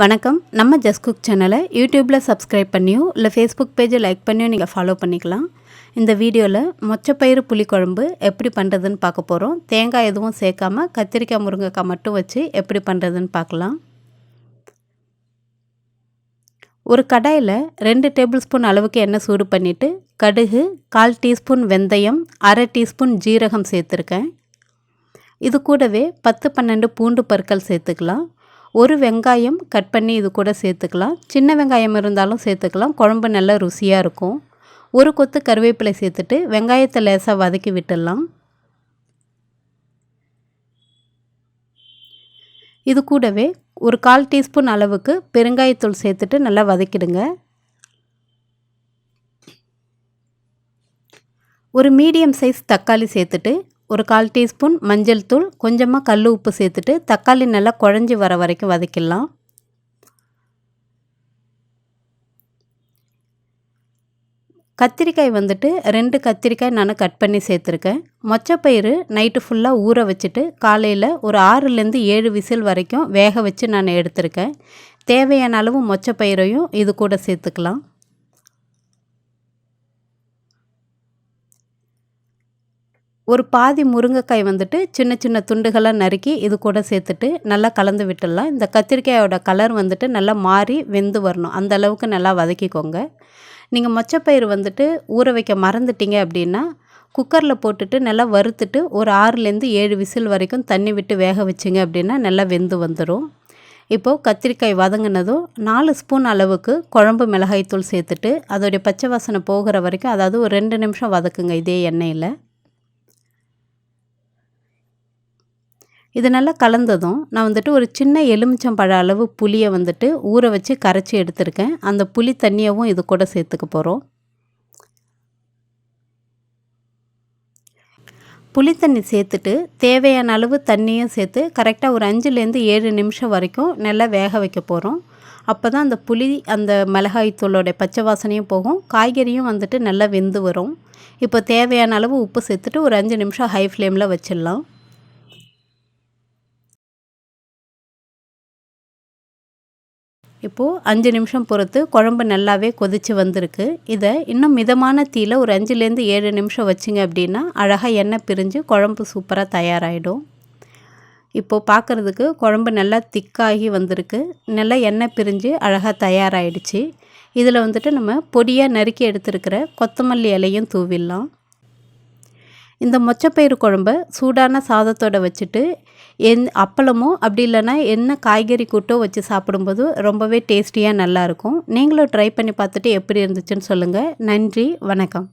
வணக்கம். நம்ம just cook சேனலை யூடியூப்பில் சப்ஸ்கிரைப் பண்ணியும் இல்லை ஃபேஸ்புக் பேஜை லைக் பண்ணியும் நீங்கள் ஃபாலோ பண்ணிக்கலாம். இந்த வீடியோவில் மொச்சப்பயிறு புளிக்குழம்பு எப்படி பண்ணுறதுன்னு பார்க்க போகிறோம். தேங்காய் எதுவும் சேர்க்காமல் கத்திரிக்காய் முருங்கைக்காய் மட்டும் வச்சு எப்படி பண்ணுறதுன்னு பார்க்கலாம். ஒரு கடாயில் 2 டேபிள் ஸ்பூன் அளவுக்கு எண்ணெய் சூடு பண்ணிவிட்டு கடுகு, 1/4 டீஸ்பூன் வெந்தயம், 1/2 டீஸ்பூன் ஜீரகம் சேர்த்துருக்கேன். இது கூடவே 10-12 பூண்டு பற்கள் சேர்த்துக்கலாம். ஒரு வெங்காயம் கட் பண்ணி இது கூட சேர்த்துக்கலாம். சின்ன வெங்காயம் இருந்தாலும் சேர்த்துக்கலாம். குழம்பு நல்லா ருசியாக இருக்கும். ஒரு கொத்து கருவேப்பிலை சேர்த்துட்டு வெங்காயத்தை லேசாக வதக்கி விட்டுடலாம். இது கூடவே ஒரு 1/4 டீஸ்பூன் அளவுக்கு பெருங்காயத்தூள் சேர்த்துட்டு நல்லா வதக்கிடுங்க. ஒரு மீடியம் சைஸ் தக்காளி சேர்த்துட்டு ஒரு 1/4 டீஸ்பூன் மஞ்சள் தூள், கொஞ்சமாக கல் உப்பு சேர்த்துட்டு தக்காளி நல்லா குழஞ்சி வர வரைக்கும் வதக்கிடலாம். கத்திரிக்காய் 2 கத்திரிக்காய் நான் கட் பண்ணி சேர்த்துருக்கேன். மொச்சப்பயிறு நைட்டு ஃபுல்லாக ஊற வச்சுட்டு காலையில் ஒரு 6லேருந்து 7 விசில் வரைக்கும் வேக வச்சு நான் எடுத்திருக்கேன். தேவையான அளவு மொச்சப்பயிரையும் இது கூட சேர்த்துக்கலாம். ஒரு பாதி முருங்கைக்காய் சின்ன சின்ன துண்டுகளாக நறுக்கி இது கூட சேர்த்துட்டு நல்லா கலந்து விட்டுடலாம். இந்த கத்திரிக்காயோட கலர் நல்லா மாறி வெந்து வரணும். அந்த அளவுக்கு நல்லா வதக்கிக்கோங்க. நீங்கள் மொச்சப்பயிறு ஊற வைக்க மறந்துட்டீங்க அப்படின்னா குக்கரில் போட்டுட்டு நல்லா வறுத்துட்டு ஒரு 6லேருந்து 7 விசில் வரைக்கும் தண்ணி விட்டு வேக வச்சிங்க அப்படின்னா நல்லா வெந்து வந்துடும். இப்போது கத்திரிக்காய் வதங்கினதும் 4 ஸ்பூன் அளவுக்கு குழம்பு மிளகாய்த்தூள் சேர்த்துட்டு அதோடைய பச்சை வாசனை போகிற வரைக்கும், அதாவது ஒரு 2 நிமிஷம் வதக்குங்க இதே எண்ணெயில். இது நல்லா கலந்ததும் நான் ஒரு சின்ன எலுமிச்சம்பழ அளவு புளியை ஊற வச்சு கரைச்சி எடுத்திருக்கேன். அந்த புளி தண்ணியவும் இது கூட சேர்த்துக்க போகிறோம். புளி தண்ணி சேர்த்துட்டு தேவையான அளவு தண்ணியும் சேர்த்து கரெக்டாக ஒரு 5லேருந்து 7 நிமிஷம் வரைக்கும் நல்லா வேக வைக்க போகிறோம். அப்போ தான் அந்த புளி அந்த மிளகாய்த்தூளோட பச்சை வாசனையும் போகும், காய்கறியும் நல்லா வெந்து வரும். இப்போ தேவையான அளவு உப்பு சேர்த்துட்டு ஒரு 5 நிமிஷம் ஹை ஃப்ளேமில் வச்சிடலாம். இப்போது 5 நிமிஷம் பொறுத்து குழம்பு நல்லாவே கொதித்து வந்திருக்கு. இதை இன்னும் மிதமான தீயில் ஒரு 5லேருந்து 7 நிமிஷம் வச்சிங்க அப்படின்னா அழகாக எண்ணெய் பிரிஞ்சு குழம்பு சூப்பராக தயாராகிடும். இப்போது பார்க்குறதுக்கு குழம்பு நல்லா திக்காகி வந்திருக்கு. நல்லா எண்ணெய் பிரிஞ்சு அழகாக தயாராகிடுச்சு. இதில் நம்ம பொடியாக நறுக்கி எடுத்துருக்கிற கொத்தமல்லி இலையும் தூவிடலாம். இந்த மொச்சப்பயிறு குழம்பை சூடான சாதத்தோடு வச்சுட்டு அப்பளமோ அப்படி இல்லைன்னா என்ன காய்கறி கூட்டோ வச்சு சாப்பிடும்போது ரொம்பவே டேஸ்டியாக நல்லாயிருக்கும். நீங்களும் ட்ரை பண்ணி பார்த்துட்டு எப்படி இருந்துச்சுன்னு சொல்லுங்கள். நன்றி, வணக்கம்.